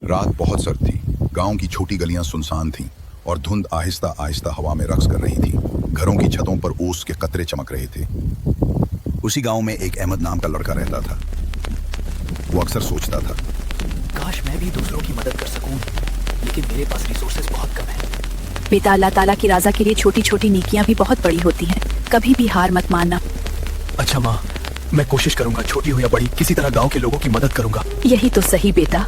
रात बहुत सर्द थी। गांव की छोटी गलियां सुनसान थीं और धुंध आहिस्ता आहिस्ता हवा में रक्स कर रही थी। घरों की छतों पर ओस के कतरे चमक रहे थे। उसी गांव में एक अहमद नाम का लड़का रहता था। वो अक्सर सोचता था, काश मैं भी दूसरों की मदद कर सकूं, लेकिन मेरे पास रिसोर्सेज बहुत कम हैं। बेटा, अल्लाह ताला की रज़ा के लिए छोटी छोटी नेकियां भी बहुत बड़ी होती हैं। कभी भी हार मत मानना। अच्छा माँ, मैं कोशिश करूंगा, छोटी हो या बड़ी, किसी तरह गांव के लोगों की मदद करूंगा। यही तो सही बेटा,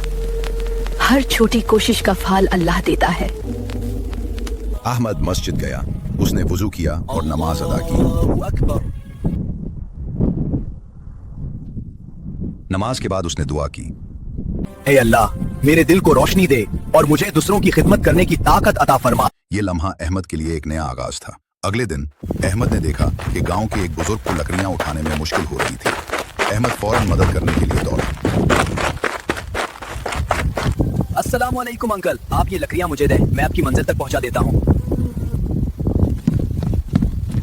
हर छोटी कोशिश का फल अल्लाह देता है। अहमद मस्जिद गया। उसने वुजू किया और नमाज अदा की। अल्लाहु अकबर। नमाज के बाद उसने दुआ की, ऐ अल्लाह, मेरे दिल को रोशनी दे और मुझे दूसरों की खिदमत करने की ताकत अता फरमा। ये लम्हा अहमद के लिए एक नया आगाज था। अगले दिन अहमद ने देखा कि गांव के एक बुजुर्ग को लकड़ियां उठाने में मुश्किल हो रही थी। अहमद फौरन मदद करने के लिए दौड़ा। अस्सलाम वालेकुम अंकल, आप ये लकड़ियां मुझे दें, मैं आपकी मंजिल तक पहुंचा देता हूं।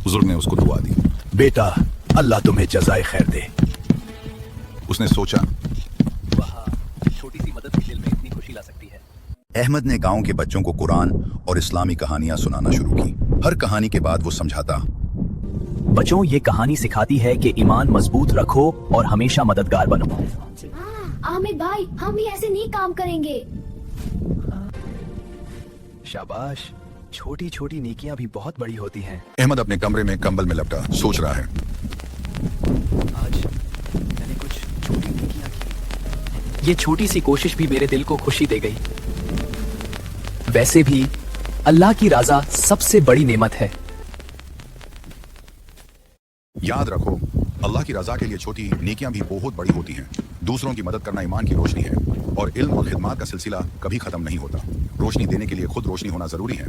बुजुर्ग ने उसको दुआ दी। बेटा, अल्लाह तुम्हें जज़ाए खैर दे। उसने सोचा, छोटी सी मदद दिल में इतनी खुशी ला सकती है। अहमद ने गांव के बच्चों को कुरान और इस्लामी कहानियां सुनाना शुरू की। हर कहानी के बाद वो समझाता, बच्चों, ये कहानी सिखाती है कि ईमान मजबूत रखो और हमेशा मददगार बनो। आमिर भाई, हम भी ऐसे नहीं काम करेंगे। शाबाश, छोटी छोटी नेकियां भी बहुत बड़ी होती हैं। अहमद अपने कमरे में कंबल में लपटा सोच रहा है। आज मैंने कुछ छोटी नेकियां की। ये छोटी सी कोशिश भी मेरे दिल को खुशी दे गई। वैसे भी अल्लाह की रज़ा सबसे बड़ी नेमत है। याद रखो, अल्लाह की रजा के लिए छोटी नेकियां भी बहुत बड़ी होती हैं। दूसरों की मदद करना ईमान की रोशनी है और इल्म और खिदमत का सिलसिला कभी खत्म नहीं होता। रोशनी देने के लिए खुद रोशनी होना जरूरी है।